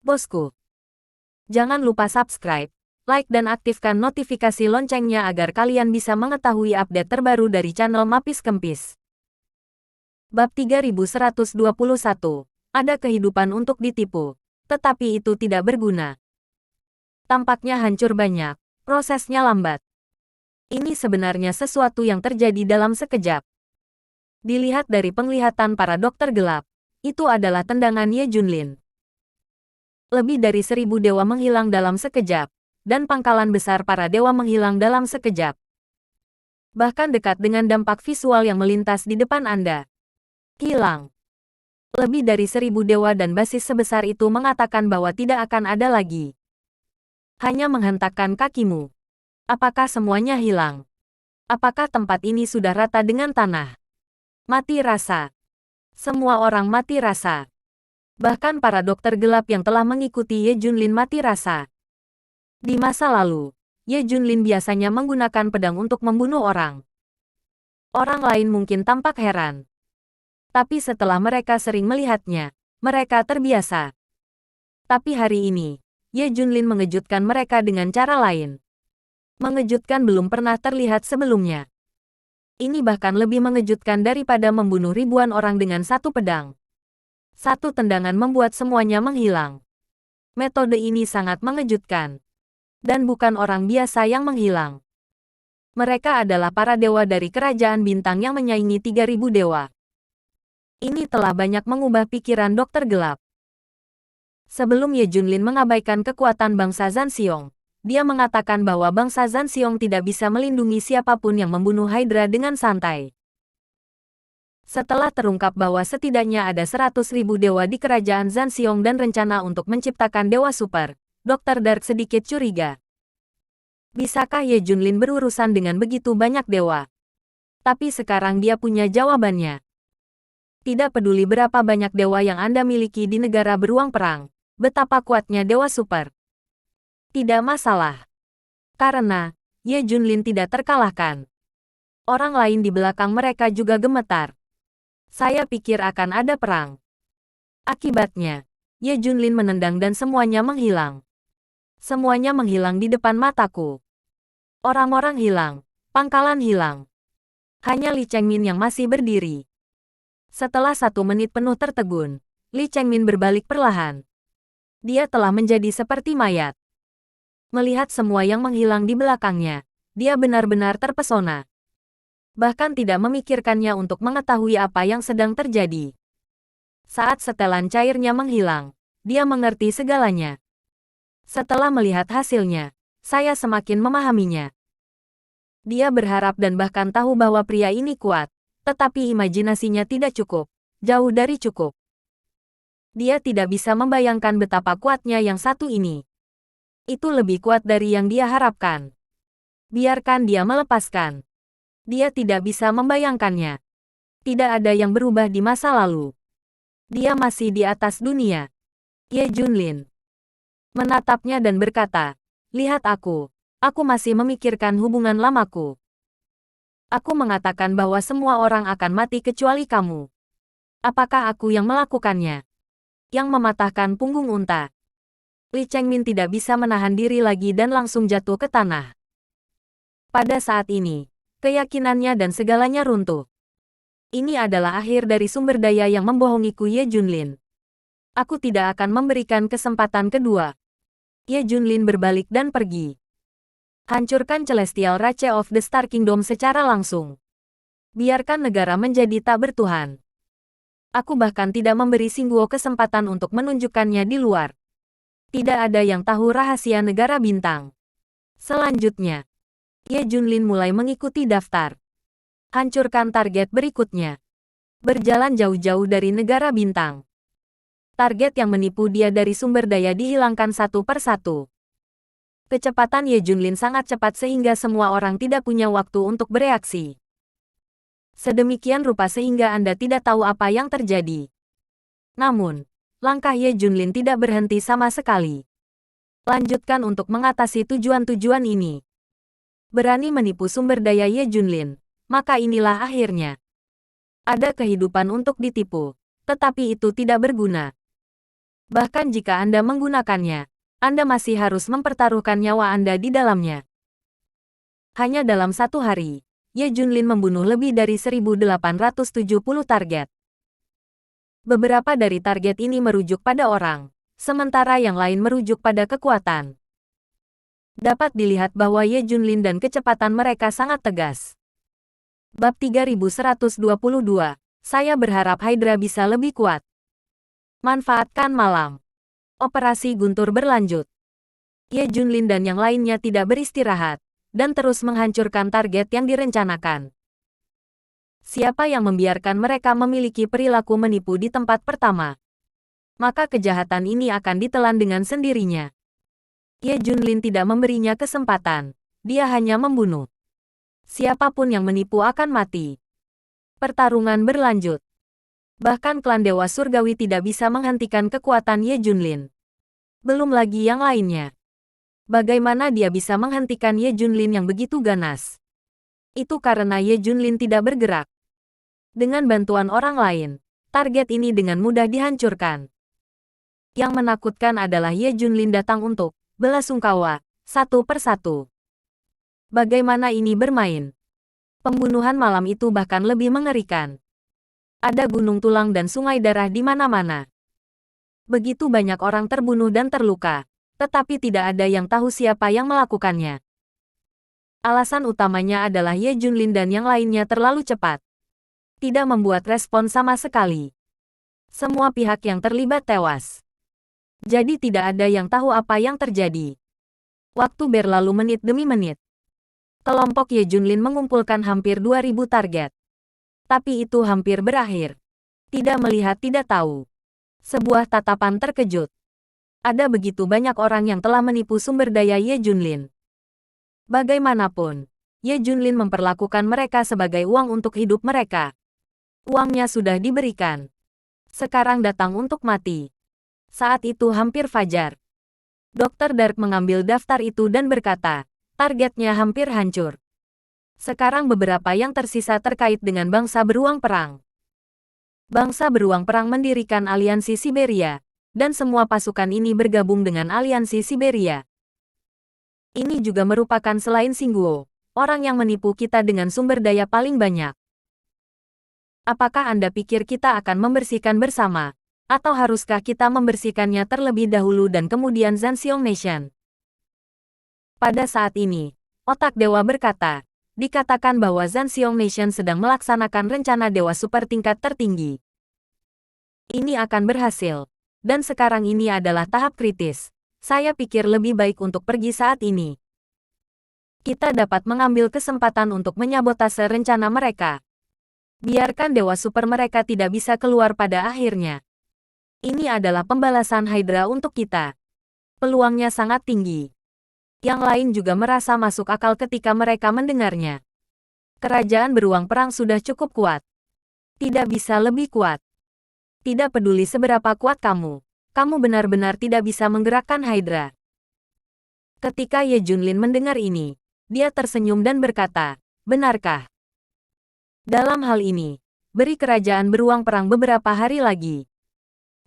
bosku. Jangan lupa subscribe, like dan aktifkan notifikasi loncengnya agar kalian bisa mengetahui update terbaru dari channel Mapis Kempis. Bab 3121. Ada kehidupan untuk ditipu, tetapi itu tidak berguna. Tampaknya hancur banyak, prosesnya lambat. Ini sebenarnya sesuatu yang terjadi dalam sekejap. Dilihat dari penglihatan para dokter gelap, itu adalah tendangan Ye Junlin. Lebih dari 1000 dewa menghilang dalam sekejap, dan pangkalan besar para dewa menghilang dalam sekejap. Bahkan dekat dengan dampak visual yang melintas di depan Anda. Hilang. Lebih dari 1000 dewa dan basis sebesar itu mengatakan bahwa tidak akan ada lagi. Hanya menghentakkan kakimu. Apakah semuanya hilang? Apakah tempat ini sudah rata dengan tanah? Mati rasa. Semua orang mati rasa. Bahkan para dokter gelap yang telah mengikuti Ye Junlin mati rasa. Di masa lalu, Ye Junlin biasanya menggunakan pedang untuk membunuh orang. Orang lain mungkin tampak heran. Tapi setelah mereka sering melihatnya, mereka terbiasa. Tapi hari ini, Ye Junlin mengejutkan mereka dengan cara lain. Mengejutkan belum pernah terlihat sebelumnya. Ini bahkan lebih mengejutkan daripada membunuh ribuan orang dengan satu pedang. Satu tendangan membuat semuanya menghilang. Metode ini sangat mengejutkan. Dan bukan orang biasa yang menghilang. Mereka adalah para dewa dari kerajaan bintang yang menyaingi 3000 dewa. Ini telah banyak mengubah pikiran dokter gelap. Sebelum Ye Junlin mengabaikan kekuatan bangsa Zanxiong, dia mengatakan bahwa bangsa Zanxiong tidak bisa melindungi siapapun yang membunuh Hydra dengan santai. Setelah terungkap bahwa setidaknya ada 100.000 dewa di kerajaan Zanxiong dan rencana untuk menciptakan dewa super, Dr. Dark sedikit curiga. Bisakah Ye Junlin berurusan dengan begitu banyak dewa? Tapi sekarang dia punya jawabannya. Tidak peduli berapa banyak dewa yang Anda miliki di negara beruang perang, betapa kuatnya dewa super. Tidak masalah. Karena Ye Junlin tidak terkalahkan. Orang lain di belakang mereka juga gemetar. Saya pikir akan ada perang. Akibatnya, Ye Junlin menendang dan semuanya menghilang. Semuanya menghilang di depan mataku. Orang-orang hilang, pangkalan hilang. Hanya Li Chengmin yang masih berdiri. Setelah 1 menit penuh tertegun, Li Chengmin berbalik perlahan. Dia telah menjadi seperti mayat. Melihat semua yang menghilang di belakangnya, dia benar-benar terpesona. Bahkan tidak memikirkannya untuk mengetahui apa yang sedang terjadi. Saat setelan cairnya menghilang, dia mengerti segalanya. Setelah melihat hasilnya, saya semakin memahaminya. Dia berharap dan bahkan tahu bahwa pria ini kuat, tetapi imajinasinya tidak cukup, jauh dari cukup. Dia tidak bisa membayangkan betapa kuatnya yang satu ini. Itu lebih kuat dari yang dia harapkan. Biarkan dia melepaskan. Dia tidak bisa membayangkannya. Tidak ada yang berubah di masa lalu. Dia masih di atas dunia. Ye Junlin menatapnya dan berkata, "Lihat aku. Aku masih memikirkan hubungan lamaku. Aku mengatakan bahwa semua orang akan mati kecuali kamu. Apakah aku yang melakukannya? Yang mematahkan punggung unta." Li Chengmin tidak bisa menahan diri lagi dan langsung jatuh ke tanah. Pada saat ini, keyakinannya dan segalanya runtuh. Ini adalah akhir dari sumber daya yang membohongiku Ye Junlin. Aku tidak akan memberikan kesempatan kedua. Ye Junlin berbalik dan pergi. Hancurkan Celestial Rache of the Star Kingdom secara langsung. Biarkan negara menjadi tak bertuhan. Aku bahkan tidak memberi Xingguo kesempatan untuk menunjukkannya di luar. Tidak ada yang tahu rahasia negara bintang. Selanjutnya, Ye Junlin mulai mengikuti daftar. Hancurkan target berikutnya. Berjalan jauh-jauh dari negara bintang. Target yang menipu dia dari sumber daya dihilangkan satu persatu. Kecepatan Ye Junlin sangat cepat sehingga semua orang tidak punya waktu untuk bereaksi. Sedemikian rupa sehingga Anda tidak tahu apa yang terjadi. Namun, langkah Ye Junlin tidak berhenti sama sekali. Lanjutkan untuk mengatasi tujuan-tujuan ini. Berani menipu sumber daya Ye Junlin, maka inilah akhirnya. Ada kehidupan untuk ditipu, tetapi itu tidak berguna. Bahkan jika Anda menggunakannya, Anda masih harus mempertaruhkan nyawa Anda di dalamnya. Hanya dalam satu hari, Ye Junlin membunuh lebih dari 1.870 target. Beberapa dari target ini merujuk pada orang, sementara yang lain merujuk pada kekuatan. Dapat dilihat bahwa Ye Junlin dan kecepatan mereka sangat tegas. Bab 3122. Saya berharap Hydra bisa lebih kuat. Manfaatkan malam. Operasi Guntur berlanjut. Ye Junlin dan yang lainnya tidak beristirahat, dan terus menghancurkan target yang direncanakan. Siapa yang membiarkan mereka memiliki perilaku menipu di tempat pertama? Maka kejahatan ini akan ditelan dengan sendirinya. Ye Junlin tidak memberinya kesempatan. Dia hanya membunuh. Siapapun yang menipu akan mati. Pertarungan berlanjut. Bahkan klan Dewa Surgawi tidak bisa menghentikan kekuatan Ye Junlin. Belum lagi yang lainnya. Bagaimana dia bisa menghentikan Ye Junlin yang begitu ganas? Itu karena Ye Junlin tidak bergerak. Dengan bantuan orang lain, target ini dengan mudah dihancurkan. Yang menakutkan adalah Ye Junlin datang untuk belasungkawa, satu persatu. Bagaimana ini bermain? Pembunuhan malam itu bahkan lebih mengerikan. Ada gunung tulang dan sungai darah di mana-mana. Begitu banyak orang terbunuh dan terluka. Tetapi tidak ada yang tahu siapa yang melakukannya. Alasan utamanya adalah Ye Junlin dan yang lainnya terlalu cepat. Tidak membuat respon sama sekali. Semua pihak yang terlibat tewas. Jadi tidak ada yang tahu apa yang terjadi. Waktu berlalu menit demi menit. Kelompok Ye Junlin mengumpulkan hampir 2.000 target. Tapi itu hampir berakhir. Tidak melihat tidak tahu. Sebuah tatapan terkejut. Ada begitu banyak orang yang telah menipu sumber daya Ye Junlin. Bagaimanapun, Ye Junlin memperlakukan mereka sebagai uang untuk hidup mereka. Uangnya sudah diberikan. Sekarang datang untuk mati. Saat itu hampir fajar. Dr. Dark mengambil daftar itu dan berkata, targetnya hampir hancur. Sekarang beberapa yang tersisa terkait dengan bangsa beruang perang. Bangsa beruang perang mendirikan aliansi Siberia. Dan semua pasukan ini bergabung dengan aliansi Siberia. Ini juga merupakan selain Singguo, orang yang menipu kita dengan sumber daya paling banyak. Apakah Anda pikir kita akan membersihkan bersama? Atau haruskah kita membersihkannya terlebih dahulu dan kemudian Zanxiong Nation? Pada saat ini, otak dewa berkata, dikatakan bahwa Zanxiong Nation sedang melaksanakan rencana dewa super tingkat tertinggi. Ini akan berhasil. Dan sekarang ini adalah tahap kritis. Saya pikir lebih baik untuk pergi saat ini. Kita dapat mengambil kesempatan untuk menyabotase rencana mereka. Biarkan dewa super mereka tidak bisa keluar pada akhirnya. Ini adalah pembalasan Hydra untuk kita. Peluangnya sangat tinggi. Yang lain juga merasa masuk akal ketika mereka mendengarnya. Kerajaan beruang perang sudah cukup kuat. Tidak bisa lebih kuat. Tidak peduli seberapa kuat kamu benar-benar tidak bisa menggerakkan Hydra. Ketika Ye Junlin mendengar ini, dia tersenyum dan berkata, benarkah? Dalam hal ini, beri kerajaan beruang perang beberapa hari lagi.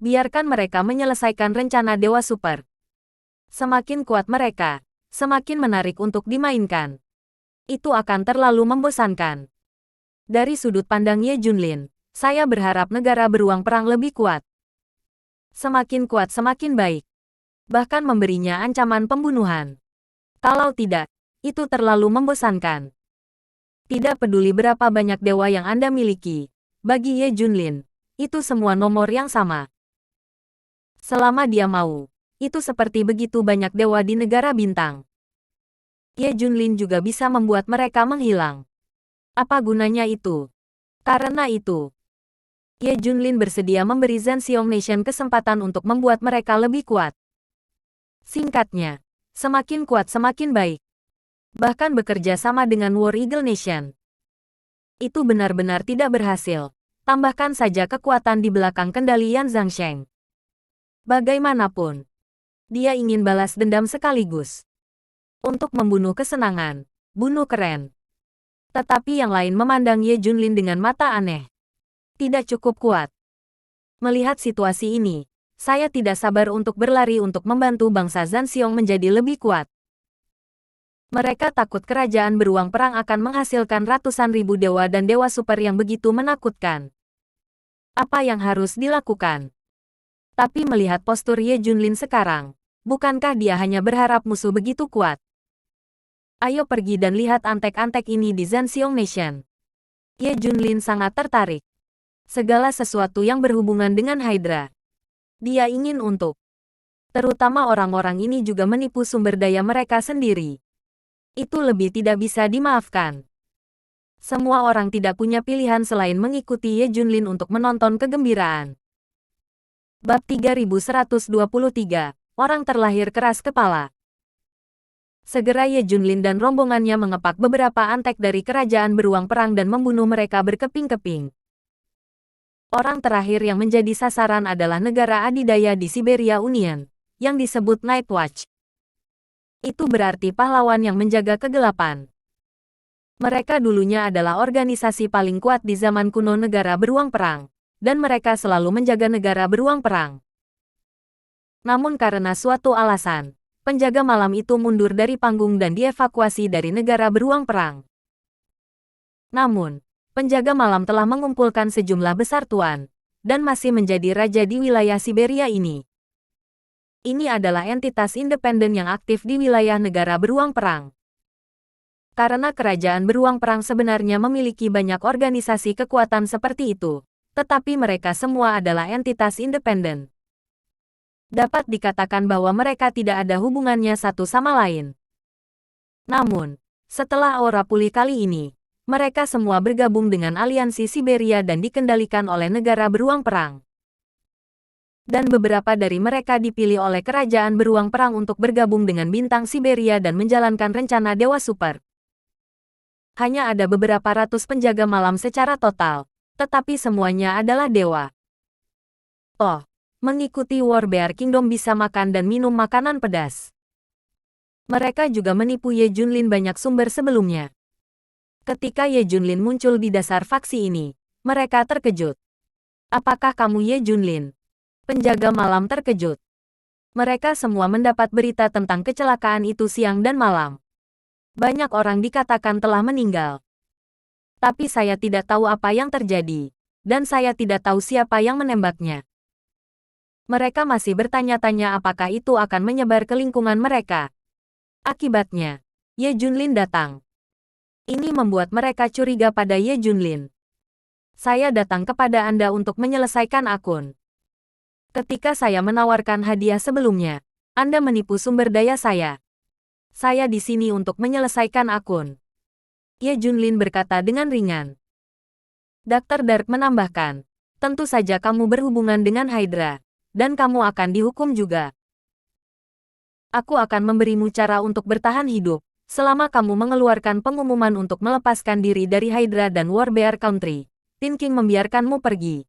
Biarkan mereka menyelesaikan rencana Dewa Super. Semakin kuat mereka, semakin menarik untuk dimainkan. Itu akan terlalu membosankan. Dari sudut pandang Ye Junlin, saya berharap negara beruang perang lebih kuat. Semakin kuat semakin baik. Bahkan memberinya ancaman pembunuhan. Kalau tidak, itu terlalu membosankan. Tidak peduli berapa banyak dewa yang Anda miliki, bagi Ye Junlin, itu semua nomor yang sama. Selama dia mau, itu seperti begitu banyak dewa di negara bintang. Ye Junlin juga bisa membuat mereka menghilang. Apa gunanya itu? Karena itu, Ye Junlin bersedia memberi Zanxiong Nation kesempatan untuk membuat mereka lebih kuat. Singkatnya, semakin kuat semakin baik. Bahkan bekerja sama dengan War Eagle Nation. Itu benar-benar tidak berhasil. Tambahkan saja kekuatan di belakang kendali Yan Zhangsheng. Bagaimanapun, dia ingin balas dendam sekaligus. Untuk membunuh kesenangan, bunuh keren. Tetapi yang lain memandang Ye Junlin dengan mata aneh. Tidak cukup kuat. Melihat situasi ini, Saya tidak sabar untuk berlari untuk membantu bangsa Zanxiong menjadi lebih kuat. Mereka takut kerajaan beruang perang akan menghasilkan ratusan ribu dewa dan dewa super yang begitu menakutkan. Apa yang harus dilakukan? Tapi melihat postur Ye Junlin sekarang, bukankah dia hanya berharap musuh begitu kuat? Ayo pergi dan lihat antek-antek ini di Zanxiong Nation. Ye Junlin sangat tertarik. Segala sesuatu yang berhubungan dengan Hydra. Dia ingin untuk. Terutama orang-orang ini juga menipu sumber daya mereka sendiri. Itu lebih tidak bisa dimaafkan. Semua orang tidak punya pilihan selain mengikuti Ye Junlin untuk menonton kegembiraan. Bab 3123, Orang terlahir keras kepala. Segera Ye Junlin dan rombongannya mengepak beberapa antek dari kerajaan beruang perang dan membunuh mereka berkeping-keping. Orang terakhir yang menjadi sasaran adalah negara adidaya di Siberia Union, yang disebut Night Watch. Itu berarti pahlawan yang menjaga kegelapan. Mereka dulunya adalah organisasi paling kuat di zaman kuno negara beruang perang, dan mereka selalu menjaga negara beruang perang. Namun karena suatu alasan, penjaga malam itu mundur dari panggung dan dievakuasi dari negara beruang perang. Namun, penjaga malam telah mengumpulkan sejumlah besar tuan, dan masih menjadi raja di wilayah Siberia ini. Ini adalah entitas independen yang aktif di wilayah negara beruang perang. Karena kerajaan beruang perang sebenarnya memiliki banyak organisasi kekuatan seperti itu, tetapi mereka semua adalah entitas independen. Dapat dikatakan bahwa mereka tidak ada hubungannya satu sama lain. Namun, setelah aura pulih kali ini, mereka semua bergabung dengan aliansi Siberia dan dikendalikan oleh negara beruang perang. Dan beberapa dari mereka dipilih oleh kerajaan beruang perang untuk bergabung dengan bintang Siberia dan menjalankan rencana Dewa Super. Hanya ada beberapa ratus penjaga malam secara total, tetapi semuanya adalah dewa. Oh, mengikuti War Bear Kingdom bisa makan dan minum makanan pedas. Mereka juga menipu Ye Junlin banyak sumber sebelumnya. Ketika Ye Junlin muncul di dasar faksi ini, mereka terkejut. Apakah kamu Ye Junlin? Penjaga malam terkejut. Mereka semua mendapat berita tentang kecelakaan itu siang dan malam. Banyak orang dikatakan telah meninggal. Tapi saya tidak tahu apa yang terjadi, dan saya tidak tahu siapa yang menembaknya. Mereka masih bertanya-tanya apakah itu akan menyebar ke lingkungan mereka. Akibatnya, Ye Junlin datang. Ini membuat mereka curiga pada Ye Junlin. Saya datang kepada Anda untuk menyelesaikan akun. Ketika saya menawarkan hadiah sebelumnya, Anda menipu sumber daya saya. Saya di sini untuk menyelesaikan akun. Ye Junlin berkata dengan ringan. Dr. Dark menambahkan, tentu saja kamu berhubungan dengan Hydra, dan kamu akan dihukum juga. Aku akan memberimu cara untuk bertahan hidup, selama kamu mengeluarkan pengumuman untuk melepaskan diri dari Hydra dan War Bear Country. Tin King membiarkanmu pergi.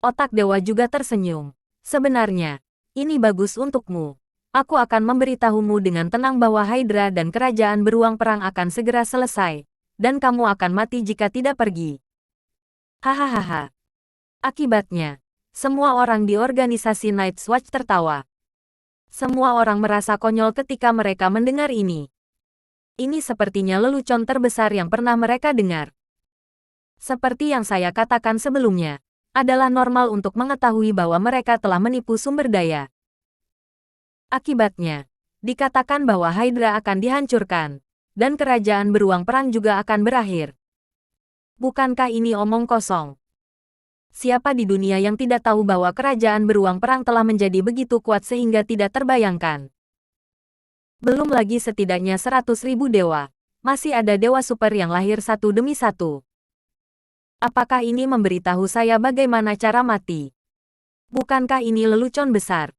Otak dewa juga tersenyum. Sebenarnya, ini bagus untukmu. Aku akan memberitahumu dengan tenang bahwa Hydra dan kerajaan beruang perang akan segera selesai, dan kamu akan mati jika tidak pergi. Hahaha. Akibatnya, semua orang di organisasi Night's Watch tertawa. Semua orang merasa konyol ketika mereka mendengar ini. Ini sepertinya lelucon terbesar yang pernah mereka dengar. Seperti yang saya katakan sebelumnya, adalah normal untuk mengetahui bahwa mereka telah menipu sumber daya. Akibatnya, dikatakan bahwa Hydra akan dihancurkan, dan kerajaan beruang perang juga akan berakhir. Bukankah ini omong kosong? Siapa di dunia yang tidak tahu bahwa kerajaan beruang perang telah menjadi begitu kuat sehingga tidak terbayangkan? Belum lagi setidaknya 100.000 dewa, masih ada dewa super yang lahir satu demi satu. Apakah ini memberitahu saya bagaimana cara mati? Bukankah ini lelucon besar?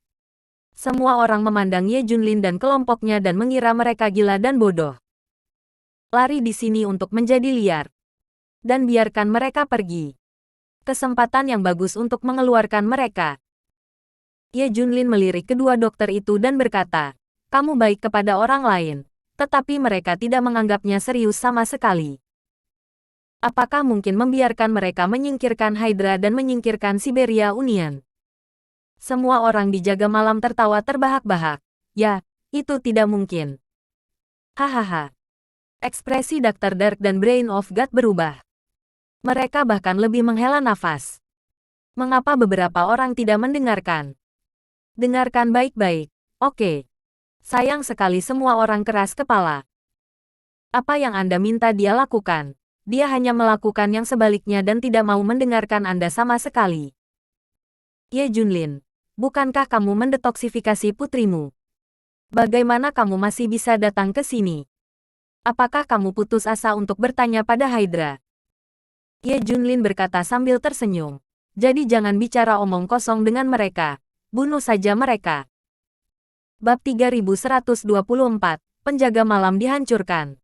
Semua orang memandang Ye Junlin dan kelompoknya dan mengira mereka gila dan bodoh. Lari di sini untuk menjadi liar. Dan biarkan mereka pergi. Kesempatan yang bagus untuk mengeluarkan mereka. Ye Junlin melirik kedua dokter itu dan berkata, kamu baik kepada orang lain, tetapi mereka tidak menganggapnya serius sama sekali. Apakah mungkin membiarkan mereka menyingkirkan Hydra dan menyingkirkan Siberia Union? Semua orang di jaga malam tertawa terbahak-bahak. Ya, itu tidak mungkin. Hahaha. Ekspresi Dr. Dark dan Brain of God berubah. Mereka bahkan lebih menghela nafas. Mengapa beberapa orang tidak mendengarkan? Dengarkan baik-baik. Oke. Sayang sekali semua orang keras kepala. Apa yang Anda minta dia lakukan? Dia hanya melakukan yang sebaliknya dan tidak mau mendengarkan Anda sama sekali. Ye Junlin, bukankah kamu mendetoksifikasi putrimu? Bagaimana kamu masih bisa datang ke sini? Apakah kamu putus asa untuk bertanya pada Hydra? Ye Junlin berkata sambil tersenyum. Jadi jangan bicara omong kosong dengan mereka. Bunuh saja mereka. Bab 3124, Penjaga Malam dihancurkan.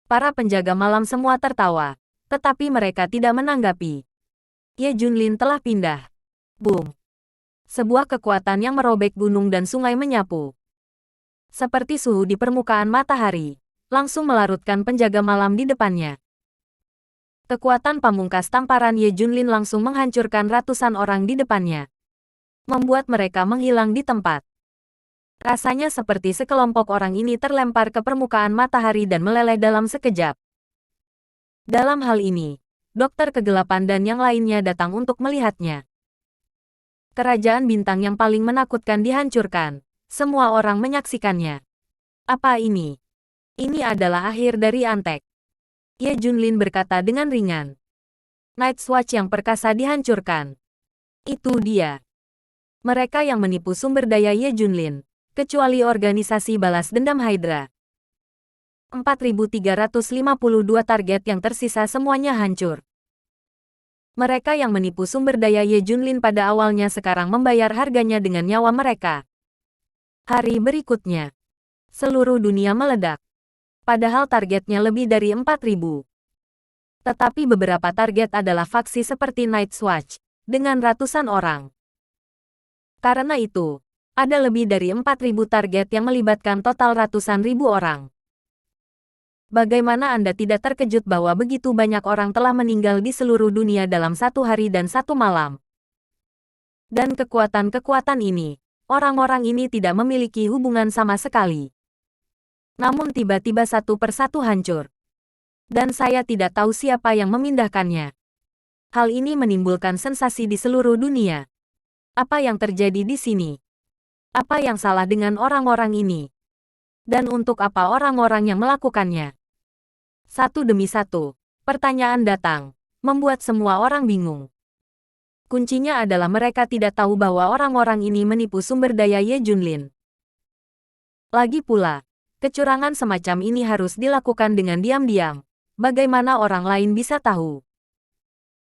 Para penjaga malam semua tertawa, tetapi mereka tidak menanggapi. Ye Junlin telah pindah. Boom. Sebuah kekuatan yang merobek gunung dan sungai menyapu. Seperti suhu di permukaan matahari, langsung melarutkan penjaga malam di depannya. Kekuatan pamungkas tamparan Ye Junlin langsung menghancurkan ratusan orang di depannya. Membuat mereka menghilang di tempat. Rasanya seperti sekelompok orang ini terlempar ke permukaan matahari dan meleleh dalam sekejap. Dalam hal ini, Dokter Kegelapan dan yang lainnya datang untuk melihatnya. Kerajaan bintang yang paling menakutkan dihancurkan. Semua orang menyaksikannya. Apa ini? Ini adalah akhir dari Antek. Ye Junlin berkata dengan ringan. Night's Watch yang perkasa dihancurkan. Itu dia. Mereka yang menipu sumber daya Ye Junlin. Kecuali organisasi balas dendam Hydra. 4.352 target yang tersisa semuanya hancur. Mereka yang menipu sumber daya Ye Junlin pada awalnya sekarang membayar harganya dengan nyawa mereka. Hari berikutnya, seluruh dunia meledak. Padahal targetnya lebih dari 4.000. Tetapi beberapa target adalah faksi seperti Night's Watch, dengan ratusan orang. Karena itu, ada lebih dari 4.000 target yang melibatkan total ratusan ribu orang. Bagaimana Anda tidak terkejut bahwa begitu banyak orang telah meninggal di seluruh dunia dalam satu hari dan satu malam? Dan kekuatan-kekuatan ini, orang-orang ini tidak memiliki hubungan sama sekali. Namun tiba-tiba satu persatu hancur. Dan saya tidak tahu siapa yang memindahkannya. Hal ini menimbulkan sensasi di seluruh dunia. Apa yang terjadi di sini? Apa yang salah dengan orang-orang ini? Dan untuk apa orang-orang yang melakukannya? Satu demi satu, pertanyaan datang, membuat semua orang bingung. Kuncinya adalah mereka tidak tahu bahwa orang-orang ini menipu sumber daya Ye Junlin. Lagi pula, kecurangan semacam ini harus dilakukan dengan diam-diam. Bagaimana orang lain bisa tahu?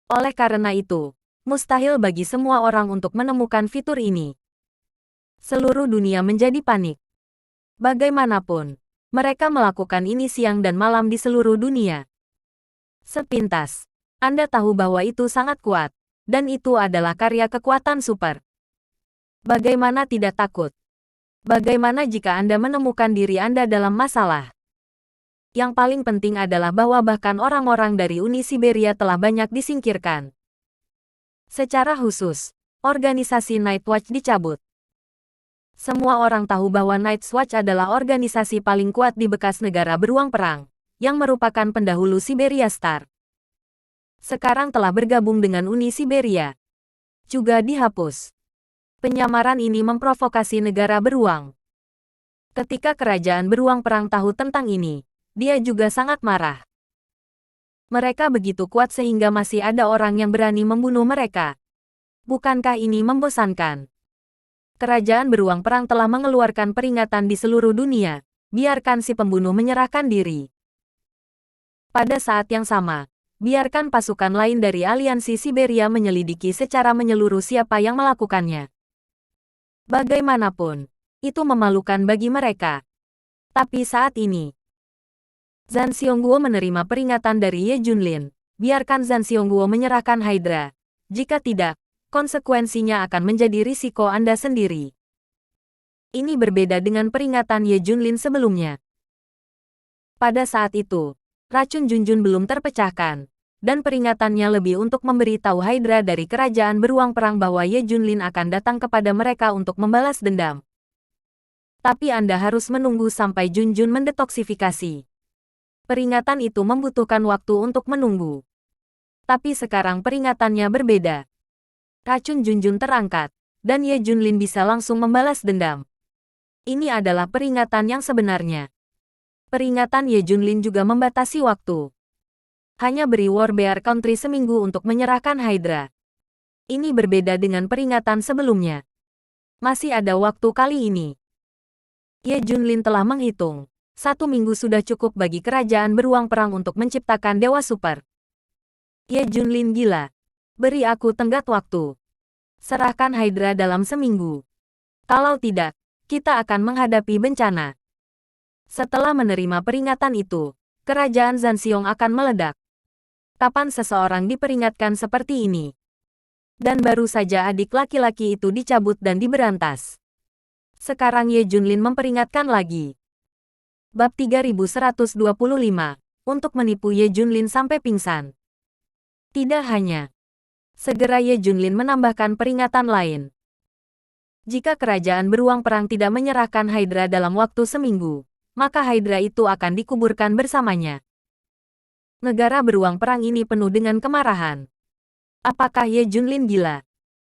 Oleh karena itu, mustahil bagi semua orang untuk menemukan fitur ini. Seluruh dunia menjadi panik. Bagaimanapun, mereka melakukan ini siang dan malam di seluruh dunia. Sepintas, Anda tahu bahwa itu sangat kuat, dan itu adalah karya kekuatan super. Bagaimana tidak takut? Bagaimana jika Anda menemukan diri Anda dalam masalah? Yang paling penting adalah bahwa bahkan orang-orang dari Uni Siberia telah banyak disingkirkan. Secara khusus, organisasi Night Watch dicabut. Semua orang tahu bahwa Night's Watch adalah organisasi paling kuat di bekas negara beruang perang, yang merupakan pendahulu Siberia Star. Sekarang telah bergabung dengan Uni Siberia. Juga dihapus. Penyamaran ini memprovokasi negara beruang. Ketika kerajaan beruang perang tahu tentang ini, dia juga sangat marah. Mereka begitu kuat sehingga masih ada orang yang berani membunuh mereka. Bukankah ini membosankan? Kerajaan beruang perang telah mengeluarkan peringatan di seluruh dunia, biarkan si pembunuh menyerahkan diri. Pada saat yang sama, biarkan pasukan lain dari aliansi Siberia menyelidiki secara menyeluruh siapa yang melakukannya. Bagaimanapun, itu memalukan bagi mereka. Tapi saat ini, Zhan Xiongguo menerima peringatan dari Ye Junlin, biarkan Zhan Xiongguo menyerahkan Hydra. Jika tidak, konsekuensinya akan menjadi risiko Anda sendiri. Ini berbeda dengan peringatan Ye Junlin sebelumnya. Pada saat itu, racun Junjun belum terpecahkan, dan peringatannya lebih untuk memberitahu Hydra dari kerajaan beruang perang bahwa Ye Junlin akan datang kepada mereka untuk membalas dendam. Tapi Anda harus menunggu sampai Junjun mendetoksifikasi. Peringatan itu membutuhkan waktu untuk menunggu. Tapi sekarang peringatannya berbeda. Racun Junjun terangkat, dan Ye Junlin bisa langsung membalas dendam. Ini adalah peringatan yang sebenarnya. Peringatan Ye Junlin juga membatasi waktu. Hanya beri War Bear Country seminggu untuk menyerahkan Hydra. Ini berbeda dengan peringatan sebelumnya. Masih ada waktu kali ini. Ye Junlin telah menghitung. 1 minggu sudah cukup bagi kerajaan beruang perang untuk menciptakan Dewa Super. Ye Junlin gila. Beri aku tenggat waktu. Serahkan Hydra dalam seminggu. Kalau tidak, kita akan menghadapi bencana. Setelah menerima peringatan itu, kerajaan Zanxiong akan meledak. Kapan seseorang diperingatkan seperti ini? Dan baru saja adik laki-laki itu dicabut dan diberantas. Sekarang Ye Junlin memperingatkan lagi. Bab 3125. Untuk menipu Ye Junlin sampai pingsan. Tidak hanya. Segera Ye Junlin menambahkan peringatan lain. Jika kerajaan beruang perang tidak menyerahkan Hydra dalam waktu seminggu, maka Hydra itu akan dikuburkan bersamanya. Negara beruang perang ini penuh dengan kemarahan. Apakah Ye Junlin gila?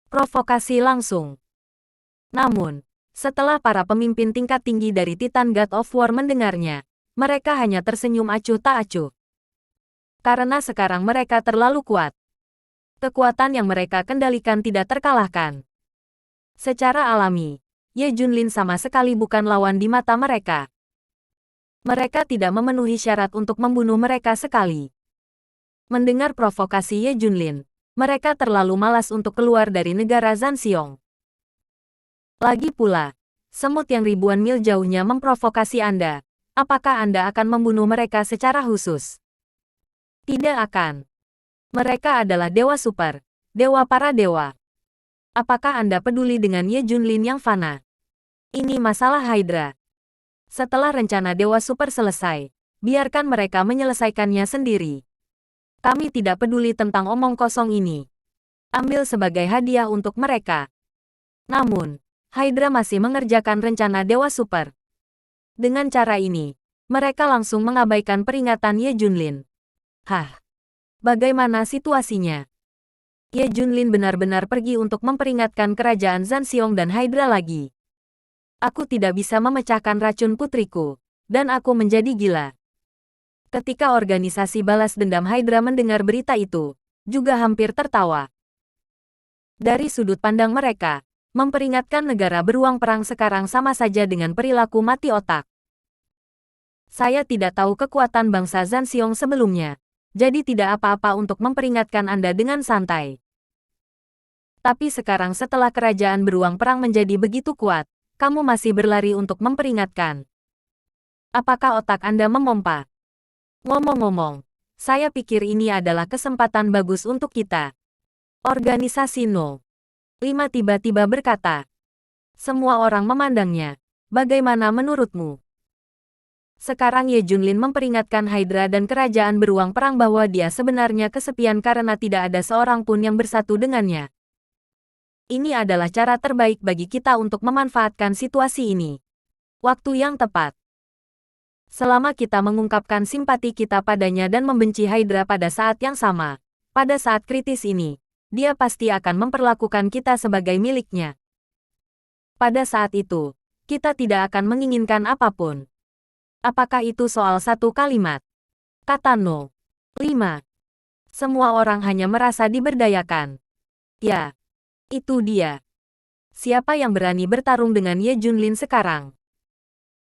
Provokasi langsung. Namun, setelah para pemimpin tingkat tinggi dari Titan God of War mendengarnya, mereka hanya tersenyum acuh tak acuh. Karena sekarang mereka terlalu kuat. Kekuatan yang mereka kendalikan tidak terkalahkan. Secara alami, Ye Junlin sama sekali bukan lawan di mata mereka. Mereka tidak memenuhi syarat untuk membunuh mereka sekali. Mendengar provokasi Ye Junlin, mereka terlalu malas untuk keluar dari negara Zanxiong. Lagi pula, semut yang ribuan mil jauhnya memprovokasi Anda. Apakah Anda akan membunuh mereka secara khusus? Tidak akan. Mereka adalah dewa super, dewa para dewa. Apakah Anda peduli dengan Ye Junlin yang fana? Ini masalah Hydra. Setelah rencana dewa super selesai, biarkan mereka menyelesaikannya sendiri. Kami tidak peduli tentang omong kosong ini. Ambil sebagai hadiah untuk mereka. Namun, Hydra masih mengerjakan rencana dewa super. Dengan cara ini, mereka langsung mengabaikan peringatan Ye Junlin. Hah? Bagaimana situasinya? Ye Junlin benar-benar pergi untuk memperingatkan kerajaan Zanxiong dan Hydra lagi. Aku tidak bisa memecahkan racun putriku, dan aku menjadi gila. Ketika organisasi balas dendam Hydra mendengar berita itu, juga hampir tertawa. Dari sudut pandang mereka, memperingatkan negara beruang perang sekarang sama saja dengan perilaku mati otak. Saya tidak tahu kekuatan bangsa Zanxiong sebelumnya. Jadi tidak apa-apa untuk memperingatkan Anda dengan santai. Tapi sekarang setelah kerajaan beruang perang menjadi begitu kuat, kamu masih berlari untuk memperingatkan. Apakah otak Anda memompa? Ngomong-ngomong, saya pikir ini adalah kesempatan bagus untuk kita. Organisasi 05 tiba-tiba berkata. Semua orang memandangnya. Bagaimana menurutmu? Sekarang Ye Junlin memperingatkan Hydra dan kerajaan beruang perang bahwa dia sebenarnya kesepian karena tidak ada seorang pun yang bersatu dengannya. Ini adalah cara terbaik bagi kita untuk memanfaatkan situasi ini. Waktu yang tepat. Selama kita mengungkapkan simpati kita padanya dan membenci Hydra pada saat yang sama, pada saat kritis ini, dia pasti akan memperlakukan kita sebagai miliknya. Pada saat itu, kita tidak akan menginginkan apapun. Apakah itu soal satu kalimat? Kata No. 5. Semua orang hanya merasa diberdayakan. Ya, itu dia. Siapa yang berani bertarung dengan Ye Junlin sekarang?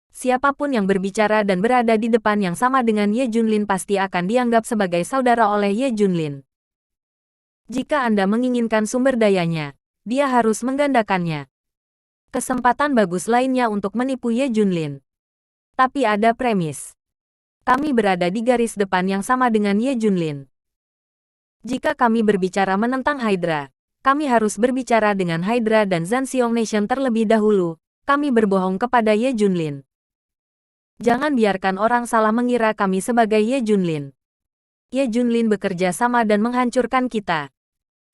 Siapapun yang berbicara dan berada di depan yang sama dengan Ye Junlin pasti akan dianggap sebagai saudara oleh Ye Junlin. Jika Anda menginginkan sumber dayanya, dia harus menggandakannya. Kesempatan bagus lainnya untuk menipu Ye Junlin. Tapi ada premis. Kami berada di garis depan yang sama dengan Ye Junlin. Jika kami berbicara menentang Hydra, kami harus berbicara dengan Hydra dan Zanxiong Nation terlebih dahulu. Kami berbohong kepada Ye Junlin. Jangan biarkan orang salah mengira kami sebagai Ye Junlin. Ye Junlin bekerja sama dan menghancurkan kita.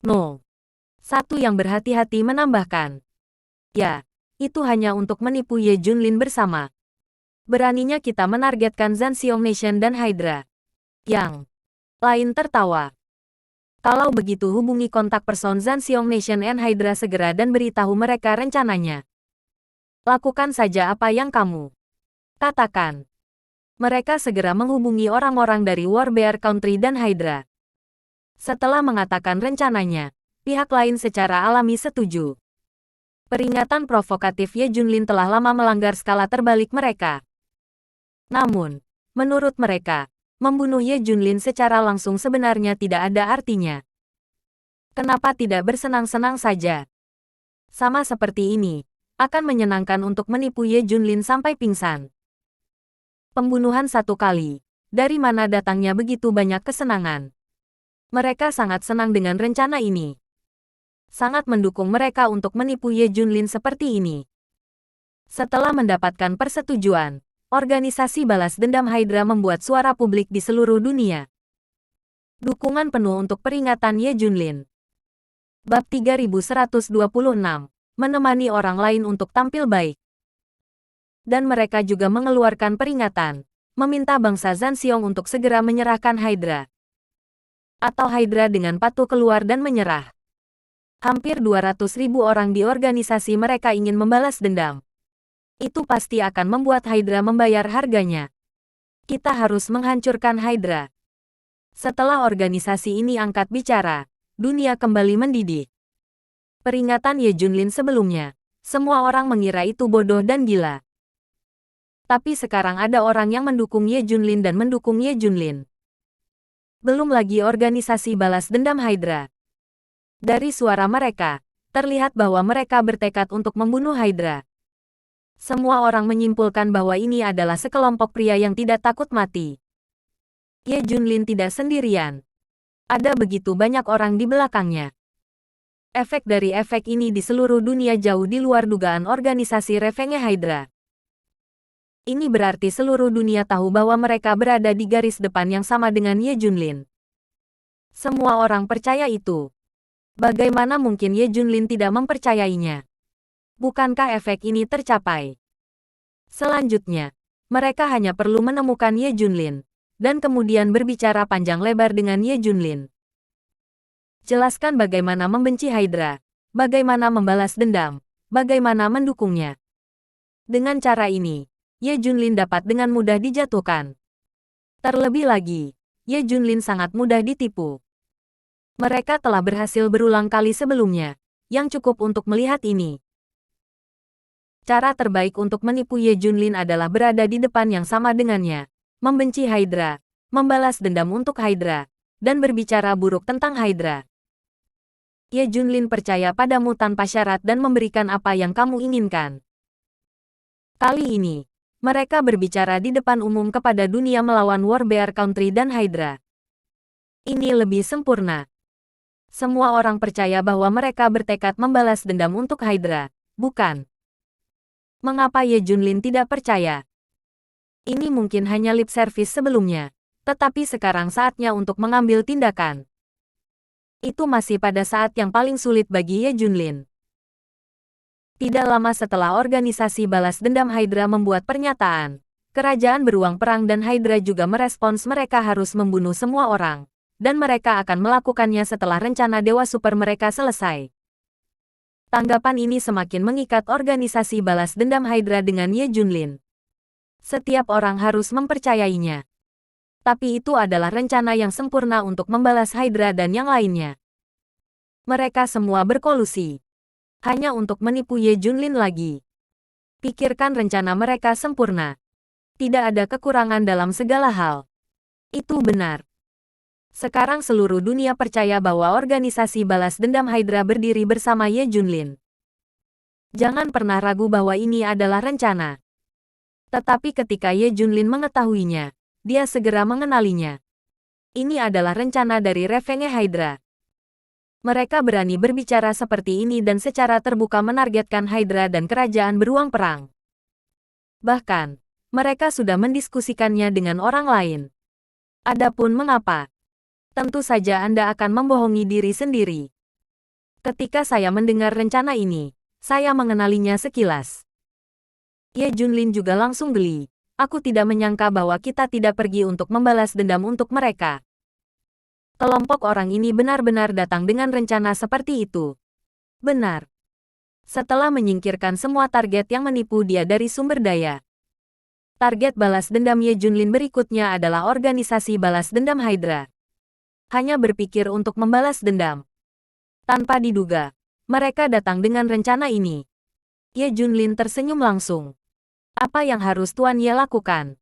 No. Satu yang berhati-hati menambahkan. Ya, itu hanya untuk menipu Ye Junlin bersama. Beraninya kita menargetkan Zanxiong Nation dan Hydra. Yang lain tertawa. Kalau begitu hubungi kontak person Zanxiong Nation and Hydra segera dan beritahu mereka rencananya. Lakukan saja apa yang kamu katakan. Mereka segera menghubungi orang-orang dari Warbear Country dan Hydra. Setelah mengatakan rencananya, pihak lain secara alami setuju. Peringatan provokatif Ye Junlin telah lama melanggar skala terbalik mereka. Namun, menurut mereka, membunuh Ye Junlin secara langsung sebenarnya tidak ada artinya. Kenapa tidak bersenang-senang saja? Sama seperti ini, akan menyenangkan untuk menipu Ye Junlin sampai pingsan. Pembunuhan satu kali. Dari mana datangnya begitu banyak kesenangan? Mereka sangat senang dengan rencana ini. Sangat mendukung mereka untuk menipu Ye Junlin seperti ini. Setelah mendapatkan persetujuan, organisasi balas dendam Hydra membuat suara publik di seluruh dunia. Dukungan penuh untuk peringatan Ye Junlin. Bab 3126. Menemani orang lain untuk tampil baik. Dan mereka juga mengeluarkan peringatan, meminta bangsa Zanxiong untuk segera menyerahkan Hydra. Atau Hydra dengan patuh keluar dan menyerah. Hampir 200.000 orang di organisasi mereka ingin membalas dendam. Itu pasti akan membuat Hydra membayar harganya. Kita harus menghancurkan Hydra. Setelah organisasi ini angkat bicara, dunia kembali mendidih. Peringatan Ye Junlin sebelumnya, semua orang mengira itu bodoh dan gila. Tapi sekarang ada orang yang mendukung Ye Junlin dan mendukung Ye Junlin. Belum lagi organisasi balas dendam Hydra. Dari suara mereka, terlihat bahwa mereka bertekad untuk membunuh Hydra. Semua orang menyimpulkan bahwa ini adalah sekelompok pria yang tidak takut mati. Ye Junlin tidak sendirian. Ada begitu banyak orang di belakangnya. Efek dari efek ini di seluruh dunia jauh di luar dugaan organisasi Revenge Hydra. Ini berarti seluruh dunia tahu bahwa mereka berada di garis depan yang sama dengan Ye Junlin. Semua orang percaya itu. Bagaimana mungkin Ye Junlin tidak mempercayainya? Bukankah efek ini tercapai? Selanjutnya, mereka hanya perlu menemukan Ye Junlin, dan kemudian berbicara panjang lebar dengan Ye Junlin. Jelaskan bagaimana membenci Hydra, bagaimana membalas dendam, bagaimana mendukungnya. Dengan cara ini, Ye Junlin dapat dengan mudah dijatuhkan. Terlebih lagi, Ye Junlin sangat mudah ditipu. Mereka telah berhasil berulang kali sebelumnya, yang cukup untuk melihat ini. Cara terbaik untuk menipu Ye Junlin adalah berada di depan yang sama dengannya, membenci Hydra, membalas dendam untuk Hydra, dan berbicara buruk tentang Hydra. Ye Junlin percaya padamu tanpa syarat dan memberikan apa yang kamu inginkan. Kali ini, mereka berbicara di depan umum kepada dunia melawan Warbear Country dan Hydra. Ini lebih sempurna. Semua orang percaya bahwa mereka bertekad membalas dendam untuk Hydra, bukan? Mengapa Ye Junlin tidak percaya? Ini mungkin hanya lip service sebelumnya, tetapi sekarang saatnya untuk mengambil tindakan. Itu masih pada saat yang paling sulit bagi Ye Junlin. Tidak lama setelah organisasi balas dendam Hydra membuat pernyataan, kerajaan beruang perang dan Hydra juga merespons mereka harus membunuh semua orang, dan mereka akan melakukannya setelah rencana Dewa Super mereka selesai. Tanggapan ini semakin mengikat organisasi balas dendam Hydra dengan Ye Junlin. Setiap orang harus mempercayainya. Tapi itu adalah rencana yang sempurna untuk membalas Hydra dan yang lainnya. Mereka semua berkolusi. Hanya untuk menipu Ye Junlin lagi. Pikirkan rencana mereka sempurna. Tidak ada kekurangan dalam segala hal. Itu benar. Sekarang seluruh dunia percaya bahwa organisasi balas dendam Hydra berdiri bersama Ye Junlin. Jangan pernah ragu bahwa ini adalah rencana. Tetapi ketika Ye Junlin mengetahuinya, dia segera mengenalinya. Ini adalah rencana dari Revenge Hydra. Mereka berani berbicara seperti ini dan secara terbuka menargetkan Hydra dan kerajaan beruang perang. Bahkan, mereka sudah mendiskusikannya dengan orang lain. Adapun mengapa Tentu saja Anda akan membohongi diri sendiri. Ketika saya mendengar rencana ini, saya mengenalinya sekilas. Ye Junlin juga langsung geli. Aku tidak menyangka bahwa kita tidak pergi untuk membalas dendam untuk mereka. Kelompok orang ini benar-benar datang dengan rencana seperti itu. Benar. Setelah menyingkirkan semua target yang menipu dia dari sumber daya, target balas dendam Ye Junlin berikutnya adalah organisasi balas dendam Hydra. Hanya berpikir untuk membalas dendam. Tanpa diduga, mereka datang dengan rencana ini. Ye Junlin tersenyum langsung. Apa yang harus Tuan Ye lakukan?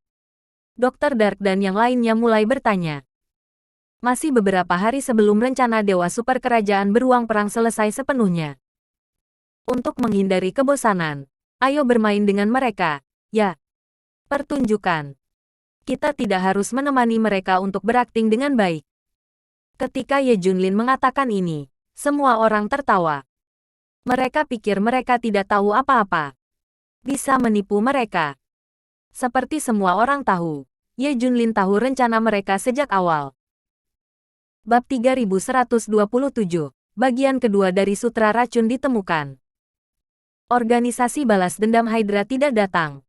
Dr. Dark dan yang lainnya mulai bertanya. Masih beberapa hari sebelum rencana Dewa Super Kerajaan Beruang Perang selesai sepenuhnya. Untuk menghindari kebosanan, ayo bermain dengan mereka, ya. Pertunjukan. Kita tidak harus menemani mereka untuk berakting dengan baik. Ketika Ye Junlin mengatakan ini, semua orang tertawa. Mereka pikir mereka tidak tahu apa-apa. Bisa menipu mereka. Seperti semua orang tahu, Ye Junlin tahu rencana mereka sejak awal. Bab 3127, bagian kedua dari Sutra Racun ditemukan. Organisasi balas dendam Hydra tidak datang.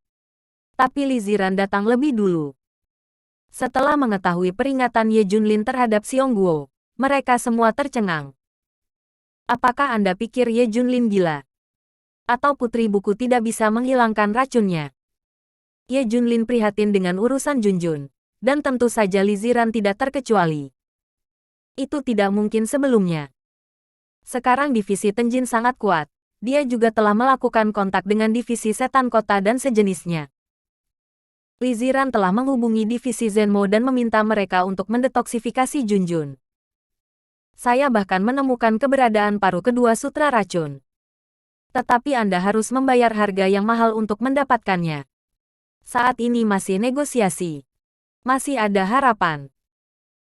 Tapi Li Ziran datang lebih dulu. Setelah mengetahui peringatan Ye Junlin terhadap Xiong Guo, mereka semua tercengang. Apakah Anda pikir Ye Junlin gila? Atau Putri Buku tidak bisa menghilangkan racunnya? Ye Junlin prihatin dengan urusan Junjun, dan tentu saja Li Ziran tidak terkecuali. Itu tidak mungkin sebelumnya. Sekarang divisi Tenjin sangat kuat. Dia juga telah melakukan kontak dengan divisi Setan Kota dan sejenisnya. Li Ziran telah menghubungi divisi Zenmo dan meminta mereka untuk mendetoksifikasi Junjun. Saya bahkan menemukan keberadaan paruh kedua sutra racun. Tetapi Anda harus membayar harga yang mahal untuk mendapatkannya. Saat ini masih negosiasi. Masih ada harapan.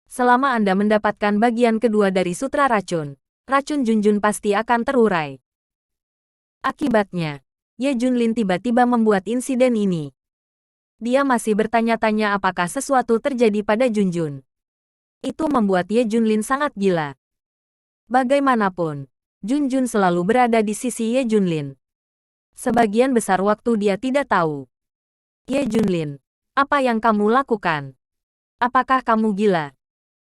Selama Anda mendapatkan bagian kedua dari sutra racun, racun Junjun pasti akan terurai. Akibatnya, Ye Junlin tiba-tiba membuat insiden ini. Dia masih bertanya-tanya apakah sesuatu terjadi pada Junjun. Itu membuat Ye Junlin sangat gila. Bagaimanapun, Junjun selalu berada di sisi Ye Junlin. Sebagian besar waktu dia tidak tahu. Ye Junlin, apa yang kamu lakukan? Apakah kamu gila?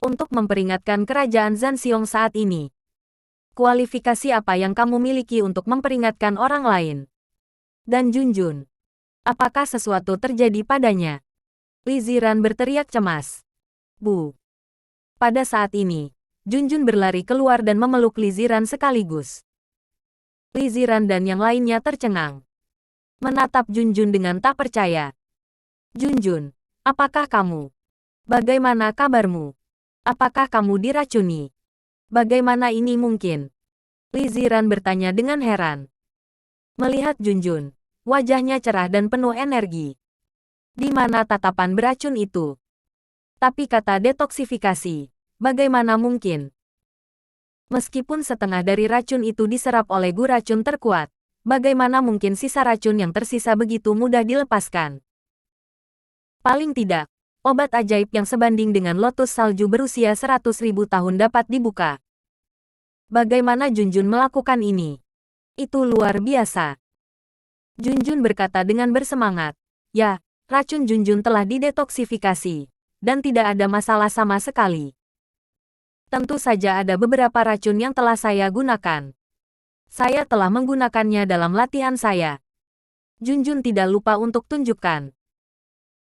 Untuk memperingatkan kerajaan Zanxiong saat ini. Kualifikasi apa yang kamu miliki untuk memperingatkan orang lain? Dan Junjun, apakah sesuatu terjadi padanya? Li Ziran berteriak cemas. Bu. Pada saat ini, Junjun berlari keluar dan memeluk Li Ziran sekaligus. Li Ziran dan yang lainnya tercengang. Menatap Junjun dengan tak percaya. Junjun, apakah kamu? Bagaimana kabarmu? Apakah kamu diracuni? Bagaimana ini mungkin? Li Ziran bertanya dengan heran. Melihat Junjun, wajahnya cerah dan penuh energi. Di mana tatapan beracun itu? Tapi kata detoksifikasi, bagaimana mungkin? Meskipun setengah dari racun itu diserap oleh gu racun terkuat, bagaimana mungkin sisa racun yang tersisa begitu mudah dilepaskan? Paling tidak, obat ajaib yang sebanding dengan lotus salju berusia 100.000 tahun dapat dibuka. Bagaimana Junjun melakukan ini? Itu luar biasa. Junjun berkata dengan bersemangat. Ya, racun Junjun telah didetoksifikasi, dan tidak ada masalah sama sekali. Tentu saja ada beberapa racun yang telah saya gunakan. Saya telah menggunakannya dalam latihan saya. Junjun tidak lupa untuk tunjukkan.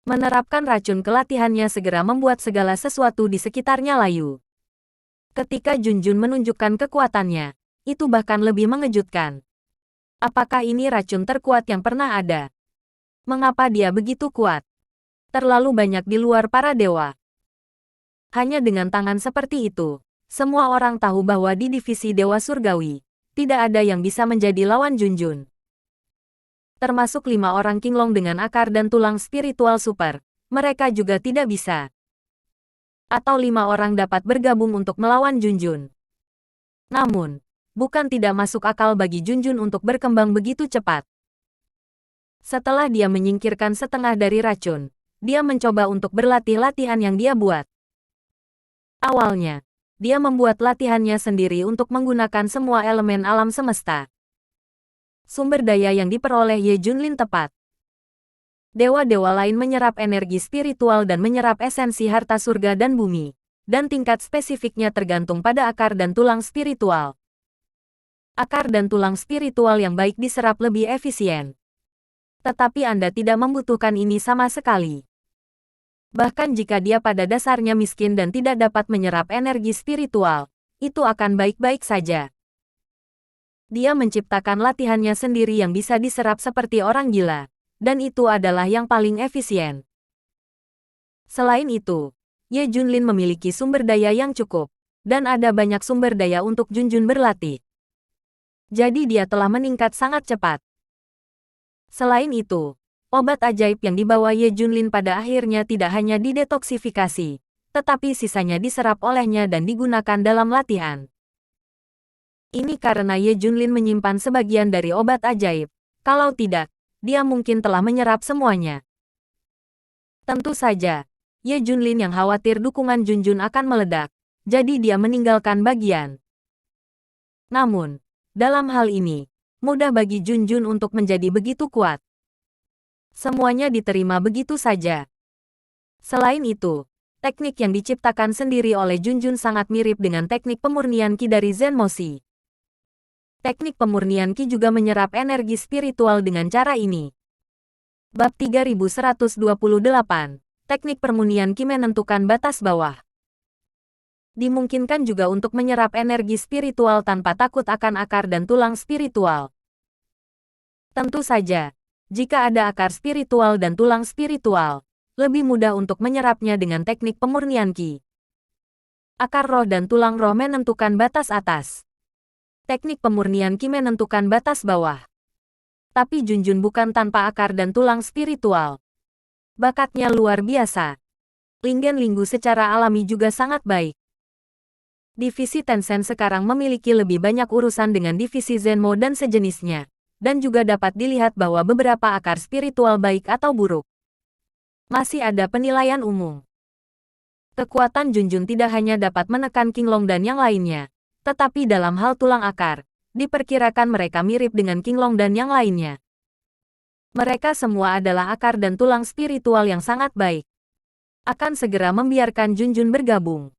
Menerapkan racun ke latihannya segera membuat segala sesuatu di sekitarnya layu. Ketika Junjun menunjukkan kekuatannya, itu bahkan lebih mengejutkan. Apakah ini racun terkuat yang pernah ada? Mengapa dia begitu kuat? Terlalu banyak di luar para dewa. Hanya dengan tangan seperti itu, semua orang tahu bahwa di divisi Dewa Surgawi, tidak ada yang bisa menjadi lawan Junjun. Termasuk 5 orang Qinglong dengan akar dan tulang spiritual super, mereka juga tidak bisa. Atau 5 orang dapat bergabung untuk melawan Junjun. Namun, bukan tidak masuk akal bagi Junjun untuk berkembang begitu cepat. Setelah dia menyingkirkan setengah dari racun, dia mencoba untuk berlatih latihan yang dia buat. Awalnya, dia membuat latihannya sendiri untuk menggunakan semua elemen alam semesta. Sumber daya yang diperoleh Ye Junlin tepat. Dewa-dewa lain menyerap energi spiritual dan menyerap esensi harta surga dan bumi, dan tingkat spesifiknya tergantung pada akar dan tulang spiritual. Akar dan tulang spiritual yang baik diserap lebih efisien. Tetapi Anda tidak membutuhkan ini sama sekali. Bahkan jika dia pada dasarnya miskin dan tidak dapat menyerap energi spiritual, itu akan baik-baik saja. Dia menciptakan latihannya sendiri yang bisa diserap seperti orang gila, dan itu adalah yang paling efisien. Selain itu, Ye Junlin memiliki sumber daya yang cukup, dan ada banyak sumber daya untuk Junjun berlatih. Jadi dia telah meningkat sangat cepat. Selain itu, obat ajaib yang dibawa Ye Junlin pada akhirnya tidak hanya didetoksifikasi, tetapi sisanya diserap olehnya dan digunakan dalam latihan. Ini karena Ye Junlin menyimpan sebagian dari obat ajaib. Kalau tidak, dia mungkin telah menyerap semuanya. Tentu saja, Ye Junlin yang khawatir dukungan Junjun akan meledak, jadi dia meninggalkan bagian. Namun, dalam hal ini, mudah bagi Junjun untuk menjadi begitu kuat. Semuanya diterima begitu saja. Selain itu, teknik yang diciptakan sendiri oleh Junjun sangat mirip dengan teknik pemurnian Qi dari Zenmoshi. Teknik pemurnian Qi juga menyerap energi spiritual dengan cara ini. Bab 3128. Teknik pemurnian Qi menentukan batas bawah. Dimungkinkan juga untuk menyerap energi spiritual tanpa takut akan akar dan tulang spiritual. Tentu saja, jika ada akar spiritual dan tulang spiritual, lebih mudah untuk menyerapnya dengan teknik pemurnian Qi. Akar roh dan tulang roh menentukan batas atas. Teknik pemurnian Qi menentukan batas bawah. Tapi Junjun bukan tanpa akar dan tulang spiritual. Bakatnya luar biasa. Lingen Linggu secara alami juga sangat baik. Divisi Tencent sekarang memiliki lebih banyak urusan dengan divisi Zenmo dan sejenisnya, dan juga dapat dilihat bahwa beberapa akar spiritual baik atau buruk. Masih ada penilaian umum. Kekuatan Junjun tidak hanya dapat menekan Qinglong dan yang lainnya, tetapi dalam hal tulang akar, diperkirakan mereka mirip dengan Qinglong dan yang lainnya. Mereka semua adalah akar dan tulang spiritual yang sangat baik. Akan segera membiarkan Junjun bergabung.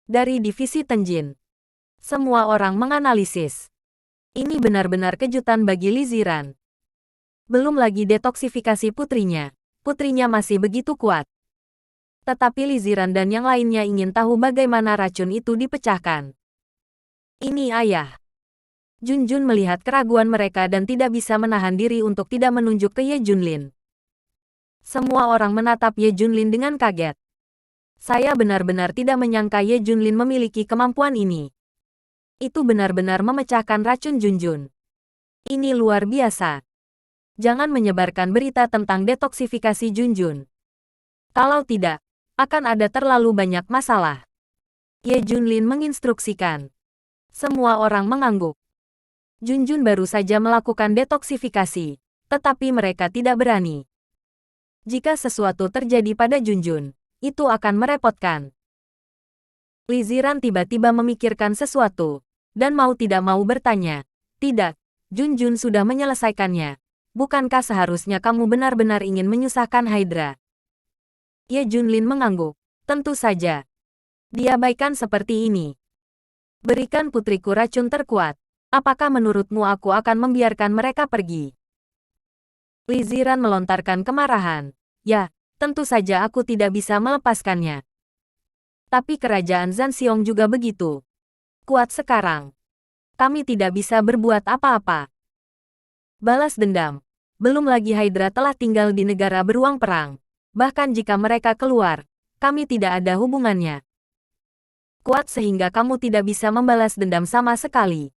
Dari divisi Tenjin, semua orang menganalisis. Ini benar-benar kejutan bagi Li Ziran. Belum lagi detoksifikasi putrinya. Putrinya masih begitu kuat. Tetapi Li Ziran dan yang lainnya ingin tahu bagaimana racun itu dipecahkan. Ini ayah. Junjun melihat keraguan mereka dan tidak bisa menahan diri untuk tidak menunjuk ke Ye Junlin. Semua orang menatap Ye Junlin dengan kaget. Saya benar-benar tidak menyangka Ye Junlin memiliki kemampuan ini. Itu benar-benar memecahkan racun Junjun. Ini luar biasa. Jangan menyebarkan berita tentang detoksifikasi Junjun. Kalau tidak, akan ada terlalu banyak masalah. Ye Junlin menginstruksikan. Semua orang mengangguk. Junjun baru saja melakukan detoksifikasi, tetapi mereka tidak berani. Jika sesuatu terjadi pada Junjun, itu akan merepotkan. Li Ziran tiba-tiba memikirkan sesuatu, dan mau tidak mau bertanya, "Tidak, Junjun sudah menyelesaikannya. Bukankah seharusnya kamu benar-benar ingin menyusahkan Hydra?" Ye Junlin mengangguk. Tentu saja. Diabaikan seperti ini. Berikan putriku racun terkuat. Apakah menurutmu aku akan membiarkan mereka pergi? Li Ziran melontarkan kemarahan. Ya, tentu saja aku tidak bisa melepaskannya. Tapi kerajaan Zanxiong juga begitu kuat sekarang. Kami tidak bisa berbuat apa-apa. Balas dendam. Belum lagi Hydra telah tinggal di negara beruang perang. Bahkan jika mereka keluar, kami tidak ada hubungannya. Kuat sehingga kamu tidak bisa membalas dendam sama sekali.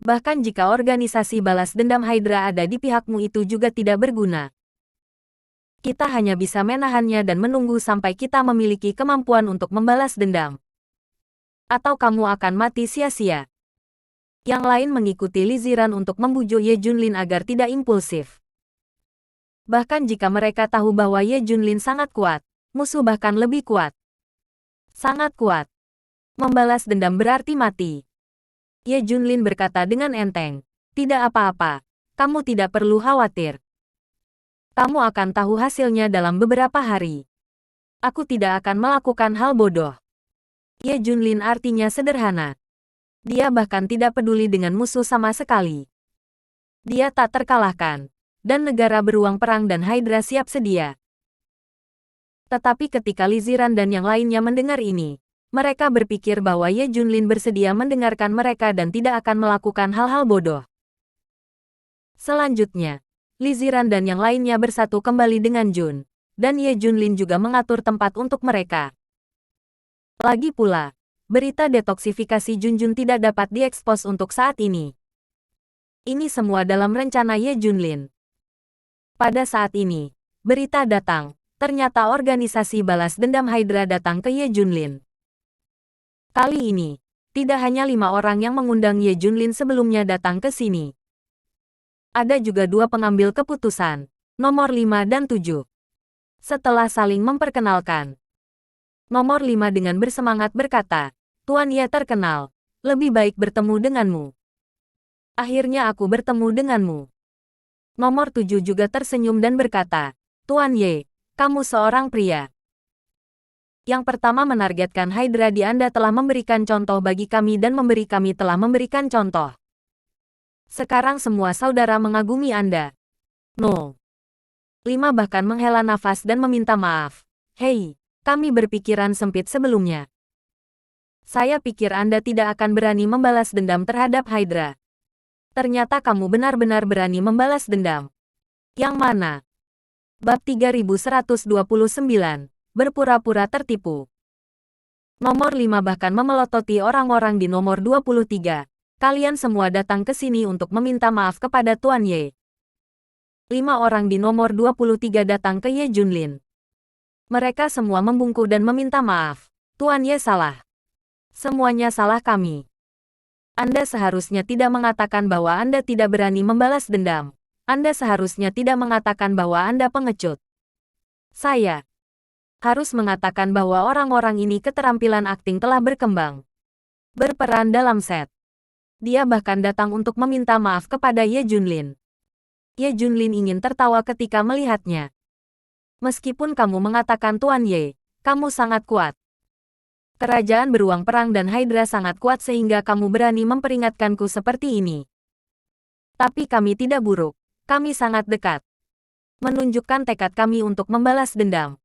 Bahkan jika organisasi balas dendam Hydra ada di pihakmu itu juga tidak berguna. Kita hanya bisa menahannya dan menunggu sampai kita memiliki kemampuan untuk membalas dendam. Atau kamu akan mati sia-sia. Yang lain mengikuti Li Ziran untuk membujuk Ye Junlin agar tidak impulsif. Bahkan jika mereka tahu bahwa Ye Junlin sangat kuat, musuh bahkan lebih kuat. Sangat kuat. Membalas dendam berarti mati. Ye Junlin berkata dengan enteng. Tidak apa-apa. Kamu tidak perlu khawatir. Kamu akan tahu hasilnya dalam beberapa hari. Aku tidak akan melakukan hal bodoh. Ye Junlin artinya sederhana. Dia bahkan tidak peduli dengan musuh sama sekali. Dia tak terkalahkan. Dan negara beruang perang dan Hydra siap sedia. Tetapi ketika Li Ziran dan yang lainnya mendengar ini, mereka berpikir bahwa Ye Junlin bersedia mendengarkan mereka dan tidak akan melakukan hal-hal bodoh. Selanjutnya, Li Ziran dan yang lainnya bersatu kembali dengan Jun, dan Ye Junlin juga mengatur tempat untuk mereka. Lagi pula, berita detoksifikasi Junjun tidak dapat diekspos untuk saat ini. Ini semua dalam rencana Ye Junlin. Pada saat ini, berita datang, ternyata organisasi balas dendam Hydra datang ke Ye Junlin. Kali ini, tidak hanya 5 orang yang mengundang Ye Junlin sebelumnya datang ke sini. Ada juga 2 pengambil keputusan, nomor 5 dan 7. Setelah saling memperkenalkan, nomor 5 dengan bersemangat berkata, Tuan Ye terkenal, lebih baik bertemu denganmu. Akhirnya aku bertemu denganmu. Nomor 7 juga tersenyum dan berkata, Tuan Ye, kamu seorang pria. Yang pertama menargetkan Hydra di Anda telah memberikan contoh bagi kami dan memberi kami telah memberikan contoh. Sekarang semua saudara mengagumi Anda. No. 5 bahkan menghela nafas dan meminta maaf. Hei, kami berpikiran sempit sebelumnya. Saya pikir Anda tidak akan berani membalas dendam terhadap Hydra. Ternyata kamu benar-benar berani membalas dendam. Yang mana? Bab 3129, berpura-pura tertipu. Nomor 5 bahkan memelototi orang-orang di nomor 23. Kalian semua datang ke sini untuk meminta maaf kepada Tuan Ye. 5 orang di nomor 23 datang ke Ye Junlin. Mereka semua membungkuk dan meminta maaf. Tuan Ye salah. Semuanya salah kami. Anda seharusnya tidak mengatakan bahwa Anda tidak berani membalas dendam. Anda seharusnya tidak mengatakan bahwa Anda pengecut. Saya harus mengatakan bahwa orang-orang ini keterampilan akting telah berkembang. Berperan dalam set. Dia bahkan datang untuk meminta maaf kepada Ye Junlin. Ye Junlin ingin tertawa ketika melihatnya. Meskipun kamu mengatakan Tuan Ye, kamu sangat kuat. Kerajaan beruang perang dan Hydra sangat kuat sehingga kamu berani memperingatkanku seperti ini. Tapi kami tidak buruk. Kami sangat dekat. Menunjukkan tekad kami untuk membalas dendam.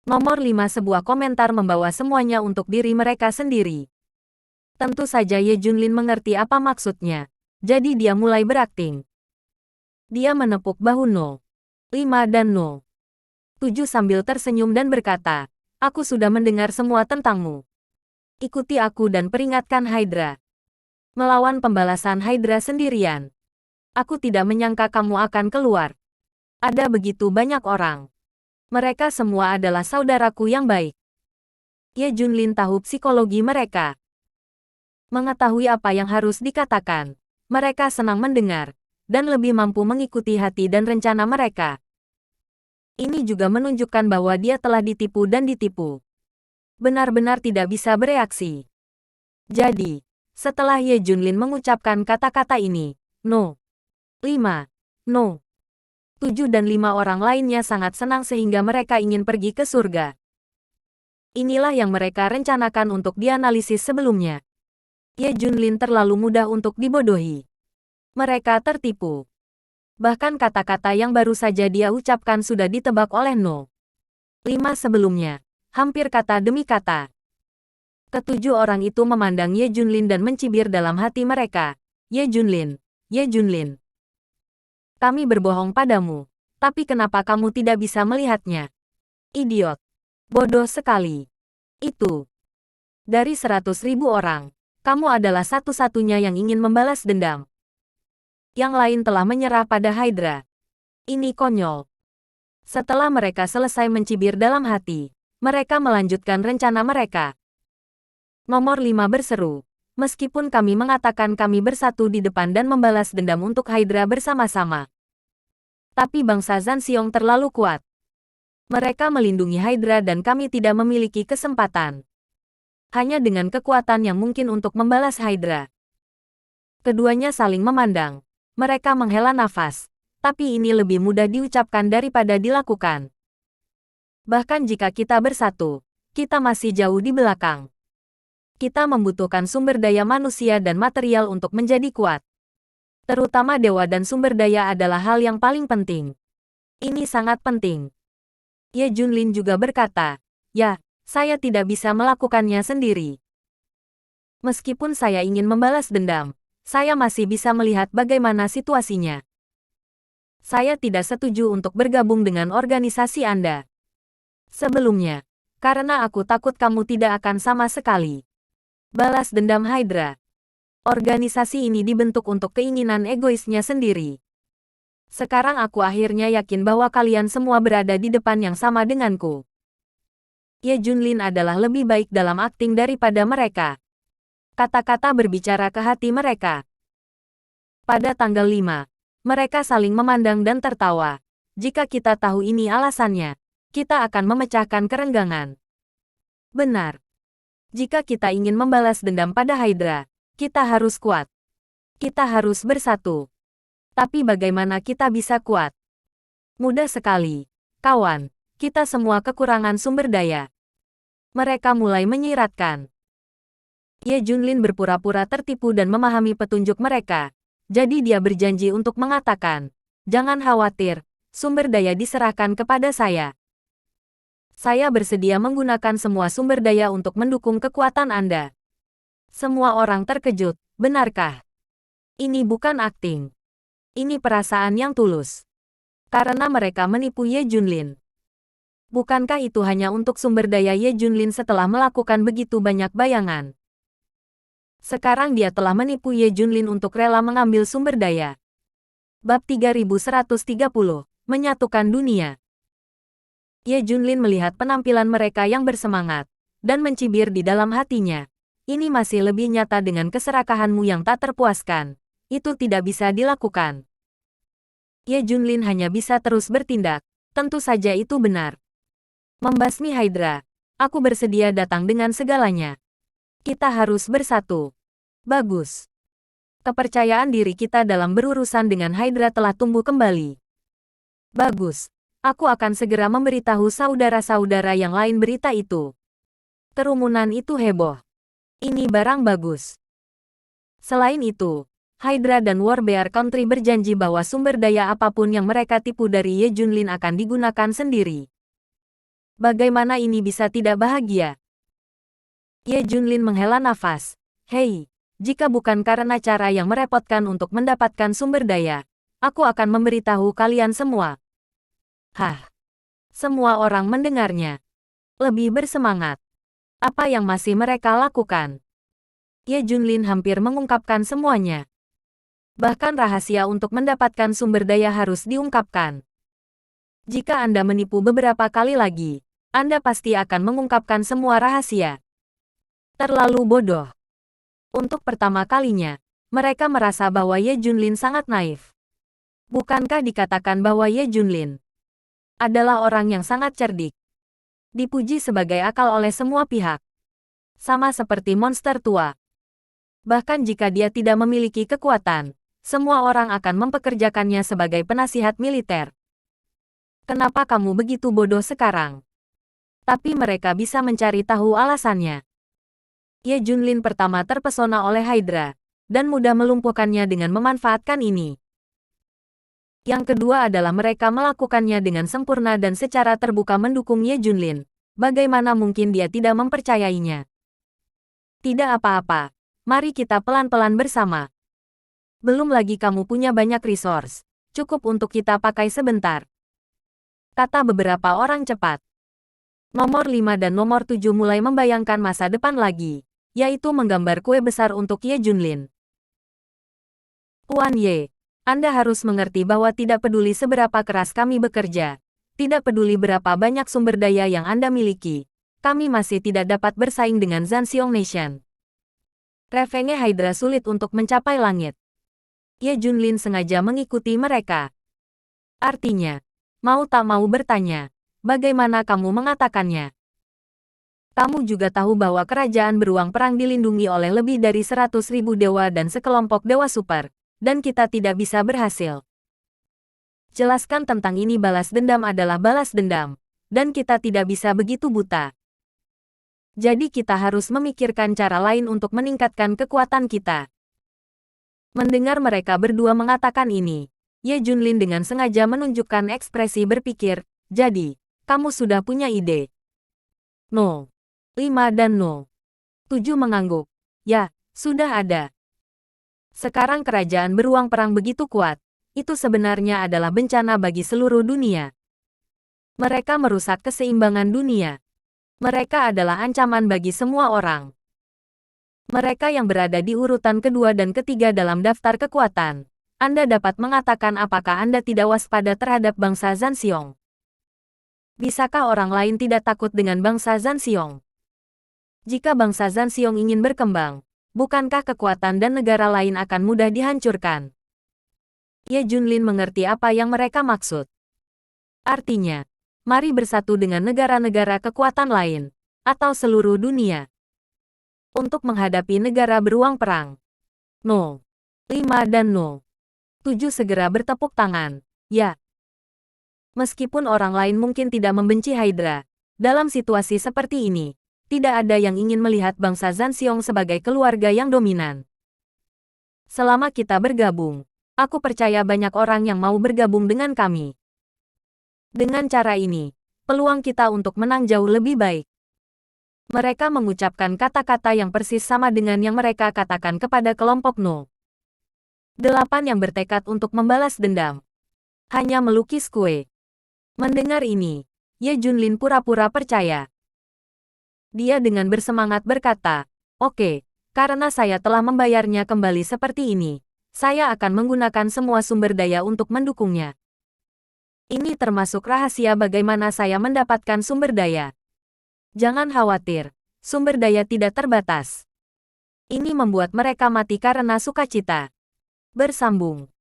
Nomor 5 sebuah komentar membawa semuanya untuk diri mereka sendiri. Tentu saja Ye Junlin mengerti apa maksudnya. Jadi dia mulai berakting. Dia menepuk bahu No. 5 dan No. 7 sambil tersenyum dan berkata, Aku sudah mendengar semua tentangmu. Ikuti aku dan peringatkan Hydra. Melawan pembalasan Hydra sendirian. Aku tidak menyangka kamu akan keluar. Ada begitu banyak orang. Mereka semua adalah saudaraku yang baik. Ye Junlin tahu psikologi mereka. Mengetahui apa yang harus dikatakan. Mereka senang mendengar. Dan lebih mampu mengikuti hati dan rencana mereka. Ini juga menunjukkan bahwa dia telah ditipu dan ditipu. Benar-benar tidak bisa bereaksi. Jadi, setelah Ye Junlin mengucapkan kata-kata ini, No. 5, No. 7 dan 5 orang lainnya sangat senang sehingga mereka ingin pergi ke surga. Inilah yang mereka rencanakan untuk dianalisis sebelumnya. Ye Junlin terlalu mudah untuk dibodohi. Mereka tertipu. Bahkan kata-kata yang baru saja dia ucapkan sudah ditebak oleh No. 5 sebelumnya, hampir kata demi kata. Ketujuh orang itu memandang Ye Junlin dan mencibir dalam hati mereka. Ye Junlin, Ye Junlin. Kami berbohong padamu. Tapi kenapa kamu tidak bisa melihatnya? Idiot. Bodoh sekali. Itu. Dari 100.000 orang, kamu adalah satu-satunya yang ingin membalas dendam. Yang lain telah menyerah pada Hydra. Ini konyol. Setelah mereka selesai mencibir dalam hati, mereka melanjutkan rencana mereka. Nomor 5 berseru, meskipun kami mengatakan kami bersatu di depan dan membalas dendam untuk Hydra bersama-sama. Tapi bangsa Zanxiong terlalu kuat. Mereka melindungi Hydra dan kami tidak memiliki kesempatan. Hanya dengan kekuatan yang mungkin untuk membalas Hydra. Keduanya saling memandang. Mereka menghela nafas. Tapi ini lebih mudah diucapkan daripada dilakukan. Bahkan jika kita bersatu, kita masih jauh di belakang. Kita membutuhkan sumber daya manusia dan material untuk menjadi kuat. Terutama dewa dan sumber daya adalah hal yang paling penting. Ini sangat penting. Ye Junlin juga berkata, ya, saya tidak bisa melakukannya sendiri. Meskipun saya ingin membalas dendam, saya masih bisa melihat bagaimana situasinya. Saya tidak setuju untuk bergabung dengan organisasi Anda. Sebelumnya, karena aku takut kamu tidak akan sama sekali. Balas dendam Hydra. Organisasi ini dibentuk untuk keinginan egoisnya sendiri. Sekarang aku akhirnya yakin bahwa kalian semua berada di depan yang sama denganku. Ye Junlin adalah lebih baik dalam akting daripada mereka. Kata-kata berbicara ke hati mereka. Pada tanggal 5, mereka saling memandang dan tertawa. Jika kita tahu ini alasannya, kita akan memecahkan kerenggangan. Benar. Jika kita ingin membalas dendam pada Hydra, kita harus kuat. Kita harus bersatu. Tapi bagaimana kita bisa kuat? Mudah sekali. Kawan, kita semua kekurangan sumber daya. Mereka mulai menyiratkan. Ye Junlin berpura-pura tertipu dan memahami petunjuk mereka. Jadi dia berjanji untuk mengatakan, jangan khawatir, sumber daya diserahkan kepada saya. Saya bersedia menggunakan semua sumber daya untuk mendukung kekuatan Anda. Semua orang terkejut, benarkah? Ini bukan akting. Ini perasaan yang tulus. Karena mereka menipu Ye Junlin. Bukankah itu hanya untuk sumber daya Ye Junlin setelah melakukan begitu banyak bayangan? Sekarang dia telah menipu Ye Junlin untuk rela mengambil sumber daya. Bab 3130, Menyatukan Dunia. Ye Junlin melihat penampilan mereka yang bersemangat, dan mencibir di dalam hatinya. Ini masih lebih nyata dengan keserakahanmu yang tak terpuaskan. Itu tidak bisa dilakukan. Ye Junlin hanya bisa terus bertindak. Tentu saja itu benar. Membasmi Hydra. Aku bersedia datang dengan segalanya. Kita harus bersatu. Bagus. Kepercayaan diri kita dalam berurusan dengan Hydra telah tumbuh kembali. Bagus. Aku akan segera memberitahu saudara-saudara yang lain berita itu. Kerumunan itu heboh. Ini barang bagus. Selain itu, Hydra dan Warbear Country berjanji bahwa sumber daya apapun yang mereka tipu dari Ye Junlin akan digunakan sendiri. Bagaimana ini bisa tidak bahagia? Ye Junlin menghela nafas. Hei, jika bukan karena cara yang merepotkan untuk mendapatkan sumber daya, aku akan memberitahu kalian semua. Hah. Semua orang mendengarnya. Lebih bersemangat. Apa yang masih mereka lakukan? Ye Junlin hampir mengungkapkan semuanya. Bahkan rahasia untuk mendapatkan sumber daya harus diungkapkan. Jika Anda menipu beberapa kali lagi, Anda pasti akan mengungkapkan semua rahasia. Terlalu bodoh. Untuk pertama kalinya, mereka merasa bahwa Ye Junlin sangat naif. Bukankah dikatakan bahwa Ye Junlin adalah orang yang sangat cerdik, dipuji sebagai akal oleh semua pihak, sama seperti monster tua. Bahkan jika dia tidak memiliki kekuatan, semua orang akan mempekerjakannya sebagai penasihat militer. Kenapa kamu begitu bodoh sekarang? Tapi mereka bisa mencari tahu alasannya. Ye Junlin pertama terpesona oleh Hydra, dan mudah melumpuhkannya dengan memanfaatkan ini. Yang kedua adalah mereka melakukannya dengan sempurna dan secara terbuka mendukung Ye Junlin. Bagaimana mungkin dia tidak mempercayainya? Tidak apa-apa. Mari kita pelan-pelan bersama. Belum lagi kamu punya banyak resource. Cukup untuk kita pakai sebentar. Kata beberapa orang cepat. Nomor 5 dan nomor 7 mulai membayangkan masa depan lagi, yaitu menggambar kue besar untuk Ye Junlin. Tuan Ye, Anda harus mengerti bahwa tidak peduli seberapa keras kami bekerja, tidak peduli berapa banyak sumber daya yang Anda miliki, kami masih tidak dapat bersaing dengan Zanxiong Nation. Refenge Hydra sulit untuk mencapai langit. Ye Junlin sengaja mengikuti mereka. Artinya, mau tak mau bertanya, bagaimana kamu mengatakannya? Kamu juga tahu bahwa kerajaan beruang perang dilindungi oleh lebih dari 100.000 dewa dan sekelompok dewa super, dan kita tidak bisa berhasil. Jelaskan tentang ini. Balas dendam adalah balas dendam, dan kita tidak bisa begitu buta. Jadi kita harus memikirkan cara lain untuk meningkatkan kekuatan kita. Mendengar mereka berdua mengatakan ini, Ye Junlin dengan sengaja menunjukkan ekspresi berpikir, jadi, kamu sudah punya ide? No. 5 dan no. 7 mengangguk. Ya, sudah ada. Sekarang kerajaan beruang perang begitu kuat. Itu sebenarnya adalah bencana bagi seluruh dunia. Mereka merusak keseimbangan dunia. Mereka adalah ancaman bagi semua orang. Mereka yang berada di urutan kedua dan ketiga dalam daftar kekuatan. Anda dapat mengatakan apakah Anda tidak waspada terhadap bangsa Zanxiong? Bisakah orang lain tidak takut dengan bangsa Zanxiong? Jika bangsa Zanxiong ingin berkembang, bukankah kekuatan dan negara lain akan mudah dihancurkan? Ye Junlin mengerti apa yang mereka maksud. Artinya, mari bersatu dengan negara-negara kekuatan lain, atau seluruh dunia, untuk menghadapi negara beruang perang. No. 5 dan no. 7 segera bertepuk tangan. Ya. Meskipun orang lain mungkin tidak membenci Hydra, dalam situasi seperti ini, tidak ada yang ingin melihat bangsa Zanxiong sebagai keluarga yang dominan. Selama kita bergabung, aku percaya banyak orang yang mau bergabung dengan kami. Dengan cara ini, peluang kita untuk menang jauh lebih baik. Mereka mengucapkan kata-kata yang persis sama dengan yang mereka katakan kepada kelompok No. 8 yang bertekad untuk membalas dendam. Hanya melukis kue. Mendengar ini, Ye Junlin pura-pura percaya. Dia dengan bersemangat berkata, "Oke, karena saya telah membayarnya kembali seperti ini, saya akan menggunakan semua sumber daya untuk mendukungnya." Ini termasuk rahasia bagaimana saya mendapatkan sumber daya. Jangan khawatir, sumber daya tidak terbatas. Ini membuat mereka mati karena sukacita. Bersambung.